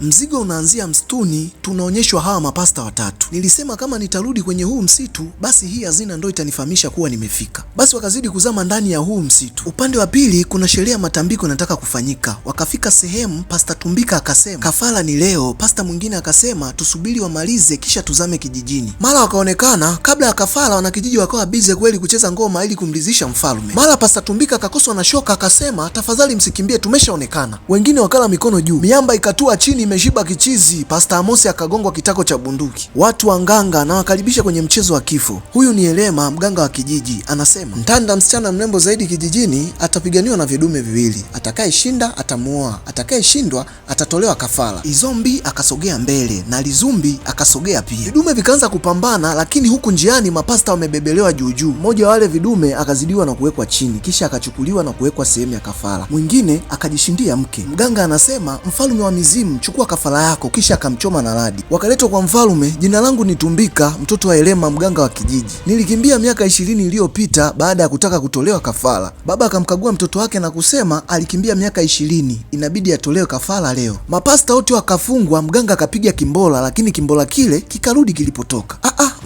Mzigo unaanzia msituni, tunaonyeshwa hawa mapasta watatu. Nilisema kama nitarudi kwenye huu msitu, basi hii hazina ndo itanifahamisha kuwa nimefika. Basi wakazidi kuzama ndani ya huu msitu. Upande wa pili kuna sherehe ya matambiko inataka kufanyika. Wakafika sehemu, Pasta Tumbika akasema kafara ni leo. Pasta mwingine akasema tusubiri wamalize kisha tuzame kijijini. Mara wakaonekana kabla ya kafara wanakijiji wakawa bize kweli kucheza ngoma ili kumridhisha mfalme. Mara Pasta Tumbika akakoswa na shoka akasema tafadhali msikimbie, tumeshaonekana. Wengine wakala mikono juu. Miamba ikatua chini imeshiba kichizi. Pasta Amosi akagongwa kitako cha bunduki. Watu wanganga na wakaribisha kwenye mchezo wa kifo. Huyu ni Elema, mganga wa kijiji, anasema mtanda msichana mrembo zaidi kijijini atapiganiwa na vidume viwili. Atakayeshinda atamuoa, atakayeshindwa atatolewa kafara. Izombi akasogea mbele na Lizumbi akasogea pia. Vidume vikaanza kupambana, lakini huku njiani mapasta wamebebelewa juu juu. Mmoja wa wale vidume akazidiwa na kuwekwa chini, kisha akachukuliwa na kuwekwa sehemu ya kafara. Mwingine akajishindia mke. Mganga anasema mfalme wa mizimu, chukua kafara yako, kisha akamchoma na radi. Wakaletwa kwa mfalme. Jina langu ni Tumbika, mtoto wa Elema, mganga wa kijiji. Nilikimbia miaka 20 iliyopita baada ya kutaka kutolewa kafara. Baba akamkagua mtoto wake na kusema alikimbia miaka 20, inabidi atolewe kafara leo. Mapasta wote wakafungwa. Mganga akapiga kimbola, lakini kimbola kile kikarudi kilipotoka.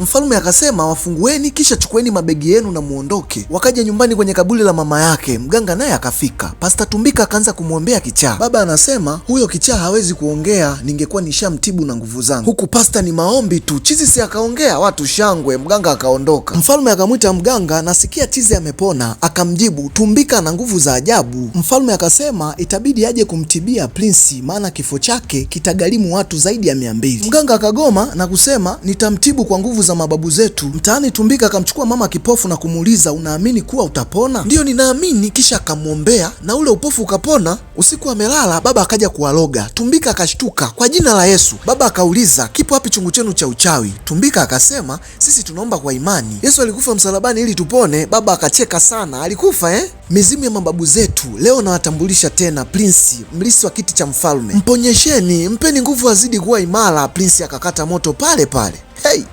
Mfalme akasema wafungueni, kisha chukueni mabegi yenu na muondoke. Wakaja nyumbani kwenye kaburi la mama yake. Mganga naye akafika. Pasta Tumbika akaanza kumwombea kichaa. Baba anasema huyo kichaa hawezi kuongea, ningekuwa nishamtibu na nguvu zangu. Huku pasta ni maombi tu. Chizi si akaongea, watu shangwe. Mganga akaondoka. Mfalme akamwita mganga, nasikia chizi amepona. Akamjibu Tumbika na nguvu za ajabu. Mfalme akasema itabidi aje kumtibia Prince, maana kifo chake kitagharimu watu zaidi ya 200. Mganga akagoma na kusema nitamtibu kwa nguvu za mababu zetu. Mtaani Tumbika akamchukua mama kipofu na kumuuliza unaamini kuwa utapona? Ndiyo, ninaamini. Kisha akamwombea na ule upofu ukapona. Usiku amelala, baba akaja kuwaloga. Tumbika akashtuka, kwa jina la Yesu. Baba akauliza kipo wapi chungu chenu cha uchawi? Tumbika akasema sisi tunaomba kwa imani. Yesu alikufa msalabani ili tupone. Baba akacheka sana. Alikufa Mizimu ya mababu zetu leo nawatambulisha tena. Prince, mlisi wa kiti cha mfalme, mponyesheni, mpeni nguvu azidi kuwa imara. Prince akakata moto pale pale.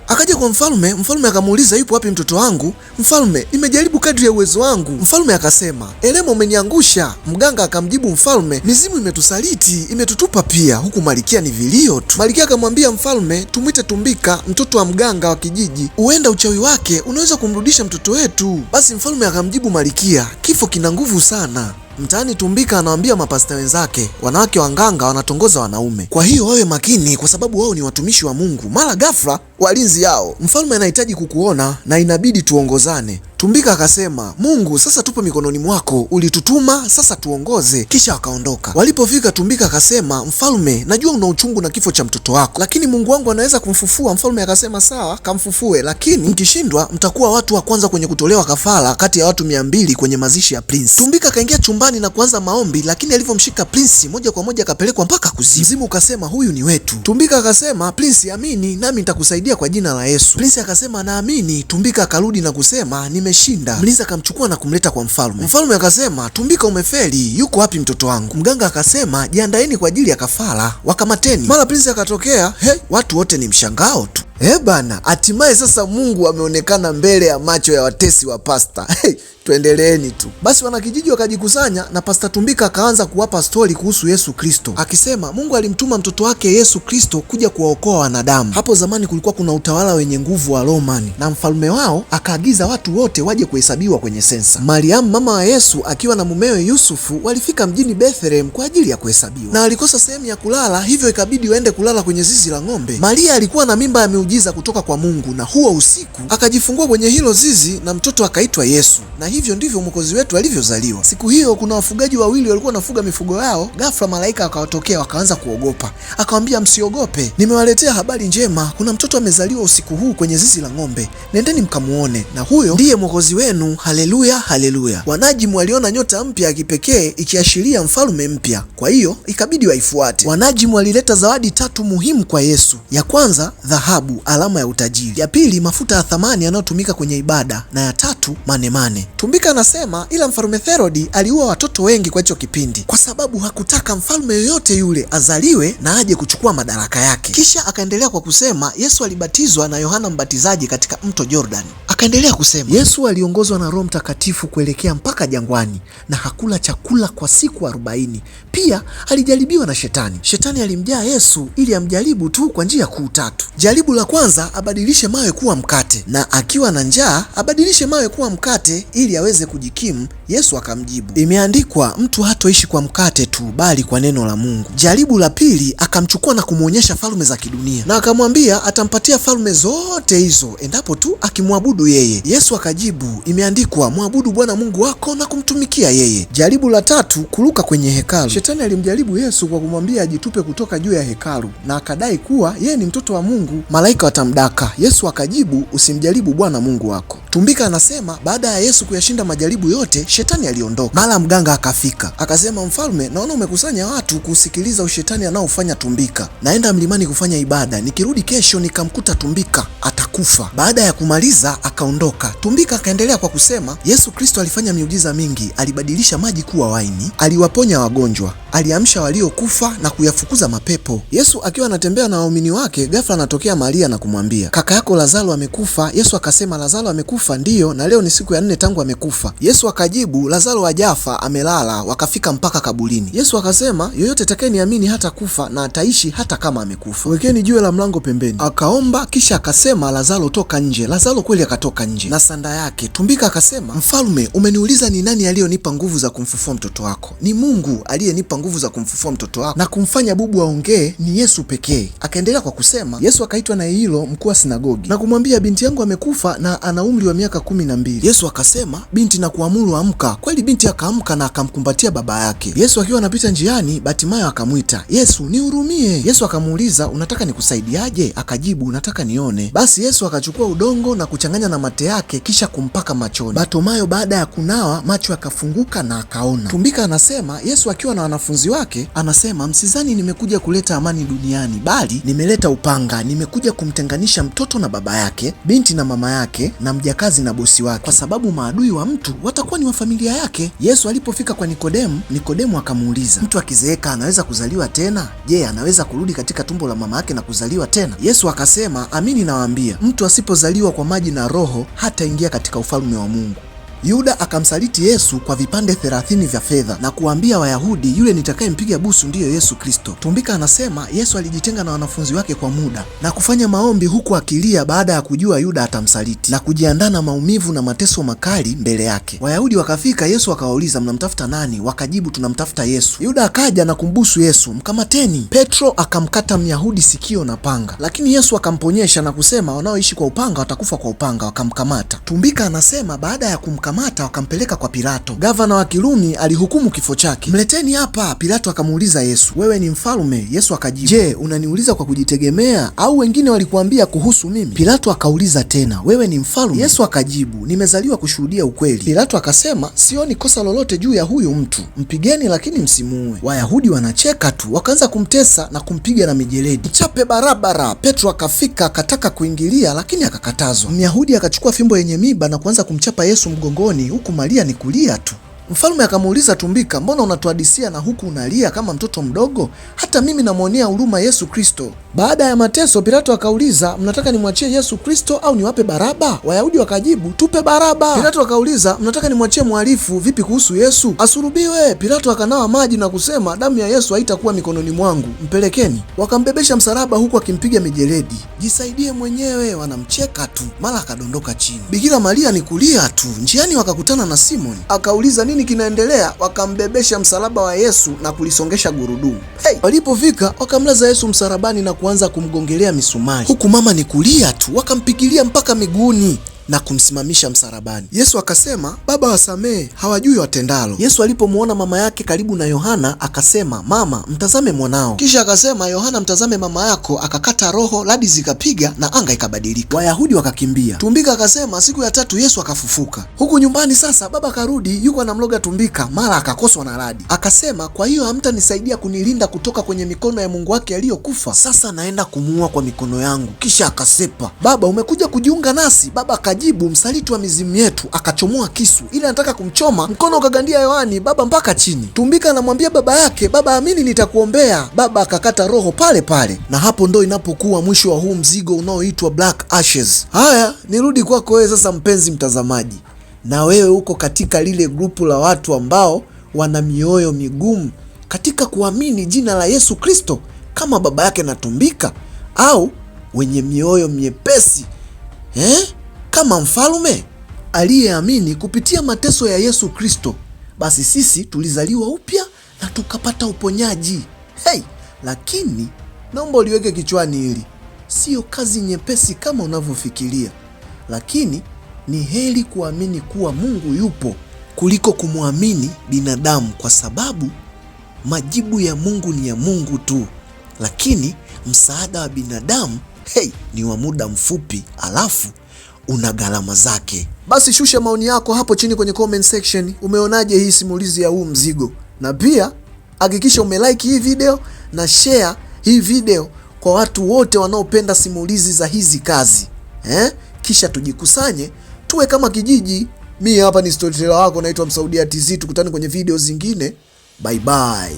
Akaja kwa mfalme. Mfalme akamuuliza yupo wapi mtoto wangu? Mfalme, nimejaribu kadri ya uwezo wangu. Mfalme akasema Elema, umeniangusha. Mganga akamjibu mfalme, mizimu imetusaliti, imetutupa pia. Huku Malikia ni vilio tu. Malikia akamwambia mfalme, tumwite Tumbika, mtoto wa mganga wa kijiji, huenda uchawi wake unaweza kumrudisha mtoto wetu. Basi mfalme akamjibu Malikia, kifo kina nguvu sana. Mtaani Tumbika anawaambia mapasta wenzake, wanawake wanganga wanatongoza wanaume, kwa hiyo wawe makini kwa sababu wao ni watumishi wa Mungu. Mara ghafla walinzi yao, mfalme anahitaji kukuona na inabidi tuongozane. Tumbika akasema, Mungu sasa tupo mikononi mwako, ulitutuma sasa tuongoze. Kisha wakaondoka. Walipofika Tumbika akasema, mfalme, najua una uchungu na kifo cha mtoto wako, lakini Mungu wangu anaweza kumfufua. Mfalme akasema sawa, kamfufue, lakini mkishindwa mtakuwa watu wa kwanza kwenye kutolewa kafara kati ya watu 200 kwenye mazishi ya Prince. Tumbika akaingia chumbani na kuanza maombi, lakini alivyomshika Prince moja kwa moja akapelekwa mpaka kuzimu. Mzimu ukasema huyu ni wetu. Tumbika akasema, Prince, amini nami nitakusaidia kwa jina la Yesu. Prince akasema naamini. Tumbika akarudi na kusema nimeshinda. Mlinzi akamchukua na kumleta kwa mfalme. Mfalme akasema, Tumbika umefeli, yuko wapi mtoto wangu? Mganga akasema, jiandaeni kwa ajili ya kafara, wakamateni. Mara Prince akatokea. Watu wote ni mshangao tu. Bana, hatimaye sasa Mungu ameonekana mbele ya macho ya watesi wa pasta. Tuendeleeni tu. Basi wanakijiji wakajikusanya na Pasta Tumbika akaanza kuwapa stori kuhusu Yesu Kristo, akisema Mungu alimtuma mtoto wake Yesu Kristo kuja kuwaokoa wanadamu. Hapo zamani kulikuwa kuna utawala wenye nguvu wa Romani, na mfalme wao akaagiza watu wote waje kuhesabiwa kwenye sensa. Mariamu mama wa Yesu akiwa na mumewe Yusufu walifika mjini Bethlehem kwa ajili ya kuhesabiwa, na walikosa sehemu ya kulala, hivyo ikabidi waende kulala kwenye zizi la ng'ombe. Maria alikuwa na mimba ya miujiza kutoka kwa Mungu, na huo usiku akajifungua kwenye hilo zizi na mtoto akaitwa Yesu, na hivyo ndivyo Mwokozi wetu alivyozaliwa. Siku hiyo kuna wafugaji wawili walikuwa wanafuga mifugo yao. Ghafla malaika akawatokea, wakaanza kuogopa. Akamwambia msiogope, nimewaletea habari njema. Kuna mtoto amezaliwa usiku huu kwenye zizi la ng'ombe, nendeni mkamuone, na huyo ndiye Mwokozi wenu. Haleluya, haleluya. Wanajimu waliona nyota mpya ya kipekee ikiashiria mfalme mpya, kwa hiyo ikabidi waifuate. Wanajimu walileta zawadi 3 muhimu kwa Yesu. Ya kwanza dhahabu, alama ya utajiri. Ya pili mafuta ya thamani yanayotumika kwenye ibada, na ya tatu manemane. Tumbika anasema ila mfalme Herodi aliua watoto wengi kwa hicho kipindi kwa sababu hakutaka mfalme yoyote yule azaliwe na aje kuchukua madaraka yake. Kisha akaendelea kwa kusema Yesu alibatizwa na Yohana Mbatizaji katika mto Jordan. Akaendelea kusema Yesu aliongozwa na Roho Mtakatifu kuelekea mpaka jangwani na hakula chakula kwa siku 40. Pia alijaribiwa na Shetani. Shetani alimjaa Yesu ili amjaribu tu kwa njia kuu tatu. Jaribu la kwanza, abadilishe mawe kuwa mkate, na akiwa na njaa abadilishe mawe kuwa mkate ili aweze kujikimu. Yesu akamjibu, imeandikwa, mtu hatoishi kwa mkate tu bali kwa neno la Mungu. Jaribu la pili, akamchukua na kumwonyesha falme za kidunia na akamwambia atampatia falme zote hizo endapo tu akimwabudu yeye. Yesu akajibu, imeandikwa, mwabudu Bwana Mungu wako na kumtumikia yeye. Jaribu la tatu, kuruka kwenye hekalu. Shetani alimjaribu Yesu kwa kumwambia ajitupe kutoka juu ya hekalu na akadai kuwa yeye ni mtoto wa Mungu, malaika watamdaka. Yesu akajibu, usimjaribu Bwana Mungu wako. Tumbika anasema baada ya Yesu kuyashinda majaribu yote, Shetani aliondoka. Mara mganga akafika akasema, mfalme, naona umekusanya watu kusikiliza ushetani anaofanya Tumbika. Naenda mlimani kufanya ibada, nikirudi kesho nikamkuta Tumbika atakufa. Baada ya kumaliza akaondoka. Tumbika akaendelea kwa kusema Yesu Kristo alifanya miujiza mingi, alibadilisha maji kuwa waini, aliwaponya wagonjwa, aliamsha waliokufa na kuyafukuza mapepo. Yesu akiwa anatembea na waumini wake, ghafla anatokea Maria na kumwambia, kaka yako Lazaro amekufa. Yesu akasema, Lazaro amekufa? Ndiyo, na leo ni siku ya 4 tangu amekufa. Yesu akajibu, Lazaro hajafa, amelala. Wakafika mpaka kaburini. Yesu akasema, yoyote atakayeniamini hata kufa na ataishi hata kama amekufa. Wekeni jiwe la mlango pembeni. Akaomba kisha akasema, Lazaro toka nje. Lazaro kweli akatoka nje na sanda yake. Tumbika akasema, mfalme, umeniuliza ni nani aliyonipa nguvu za kumfufua mtoto wako? Ni Mungu aliyenipa nguvu za kumfufua mtoto wako na kumfanya bubu aongee, ni Yesu pekee. Akaendelea kwa kusema, Yesu akaitwa na Yairo, mkuu wa sinagogi, na kumwambia, binti yangu amekufa na ana umri wa miaka 12. Yesu akasema, binti, na kuamuru amka. Kweli binti akaamka na akamkumbatia baba yake. Yesu akiwa anapita njiani, Batimayo akamwita, Yesu nihurumie. Yesu akamuuliza, unataka nikusaidiaje? Akajibu, nataka nione. Basi Yesu akachukua udongo na kuchanganya na mate yake kisha kumpaka machoni. Batimayo baada ya kunawa macho yakafunguka na akaona. Tumbika anasema Yesu akiwa na wanafunzi wake anasema, msizani nimekuja kuleta amani duniani, bali nimeleta upanga. Nimekuja kumtenganisha mtoto na baba yake, binti na mama yake, na mjakazi na bosi wake, kwa sababu maadui wa mtu watakuwa ni wa familia yake. Yesu alipofika kwa Nikodemu, Nikodemu akamuuliza, mtu akizeeka anaweza kuzaliwa tena? Je, anaweza kurudi katika tumbo la mama yake na kuzaliwa tena? Yesu akasema, amini nawaambia, mtu asipozaliwa kwa maji na Roho hataingia katika ufalme wa Mungu. Yuda akamsaliti Yesu kwa vipande 30 vya fedha na kuambia Wayahudi, yule nitakayempiga busu ndiyo Yesu Kristo. Tumbika anasema Yesu alijitenga na wanafunzi wake kwa muda na kufanya maombi huku akilia baada ya kujua Yuda atamsaliti na kujiandaa na maumivu na mateso makali mbele yake. Wayahudi wakafika, Yesu akawauliza, mnamtafuta nani? Wakajibu, tunamtafuta Yesu. Yuda akaja na kumbusu Yesu, mkamateni. Petro akamkata Myahudi sikio na panga, lakini Yesu akamponyesha na kusema, wanaoishi kwa upanga watakufa kwa upanga. Wakamkamata. Tumbika anasema baada ya kumkamata wakampeleka kwa Pilato. Gavana wa Kirumi alihukumu kifo chake. Mleteni hapa. Pilato akamuuliza Yesu, wewe ni mfalme? Yesu akajibu, je, unaniuliza kwa kujitegemea au wengine walikuambia kuhusu mimi? Pilato akauliza tena, wewe ni mfalme? Yesu akajibu, nimezaliwa kushuhudia ukweli. Pilato akasema, sioni kosa lolote juu ya huyu mtu, mpigeni lakini msimuue. Wayahudi wanacheka tu, wakaanza kumtesa na kumpiga na mijeledi, mchape barabara. Petro akafika akataka kuingilia lakini akakatazwa. Myahudi akachukua fimbo yenye miba na kuanza kumchapa Yesu mgongoni, huku Maria ni kulia tu. Mfalme akamuuliza Tumbika, mbona unatuhadisia na huku unalia kama mtoto mdogo? Hata mimi namwonea huruma Yesu Kristo. Baada ya mateso, Pilato akauliza, mnataka nimwachie Yesu Kristo au niwape Baraba? Wayahudi wakajibu, tupe Baraba. Pilato akauliza, mnataka nimwachie mhalifu vipi kuhusu Yesu? Asulubiwe. Pilato akanawa maji na kusema, damu ya Yesu haitakuwa mikononi mwangu, mpelekeni. Wakambebesha msalaba huku akimpiga mijeledi. Jisaidie mwenyewe. Wanamcheka tu, mara akadondoka chini. Bikira Maria ni kulia tu. Njiani wakakutana na Simoni, akauliza nini kinaendelea? Wakambebesha msalaba wa Yesu na kulisongesha gurudumu. Walipofika wakamlaza Yesu msalabani na kuanza kumgongelea misumari, huku mama ni kulia tu. Wakampigilia mpaka miguuni na kumsimamisha msalabani. Yesu akasema, Baba wasamehe, hawajui watendalo. Yesu alipomuona mama yake karibu na Yohana akasema, mama, mtazame mwanao. Kisha akasema, Yohana, mtazame mama yako. Akakata roho, radi zikapiga na anga ikabadilika. Wayahudi wakakimbia. Tumbika akasema, siku ya 3 Yesu akafufuka. Huku nyumbani sasa baba karudi, yuko anamloga Tumbika, mara akakoswa na radi. Akasema, kwa hiyo hamtanisaidia kunilinda kutoka kwenye mikono ya Mungu wake aliyokufa? Sasa naenda kumuua kwa mikono yangu. Kisha akasepa. Baba, umekuja kujiunga nasi? Baba akajibu, msaliti wa mizimu yetu, akachomoa kisu ili anataka kumchoma, mkono ukagandia hewani, baba mpaka chini. Tumbika anamwambia baba yake, baba amini, nitakuombea. Baba akakata roho pale pale, na hapo ndo inapokuwa mwisho wa huu mzigo unaoitwa Black Ashes. Haya, nirudi kwako wewe sasa, mpenzi mtazamaji, na wewe uko katika lile grupu la watu ambao wana mioyo migumu katika kuamini jina la Yesu Kristo kama baba yake na Tumbika, au wenye mioyo miepesi kama mfalme aliyeamini kupitia mateso ya Yesu Kristo? Basi sisi tulizaliwa upya na tukapata uponyaji. Lakini naomba uliweke kichwani hili, sio kazi nyepesi kama unavyofikiria, lakini ni heri kuamini kuwa Mungu yupo kuliko kumwamini binadamu, kwa sababu majibu ya Mungu ni ya Mungu tu, lakini msaada wa binadamu ni wa muda mfupi, alafu una gharama zake. Basi shusha maoni yako hapo chini kwenye comment section. Umeonaje hii simulizi ya huu mzigo? Na pia hakikisha umelike hii video na share hii video kwa watu wote wanaopenda simulizi za hizi kazi. Kisha tujikusanye tuwe kama kijiji. Mimi hapa ni storyteller wako, naitwa Msaudia TZ. Tukutane kwenye video zingine. Bye bye.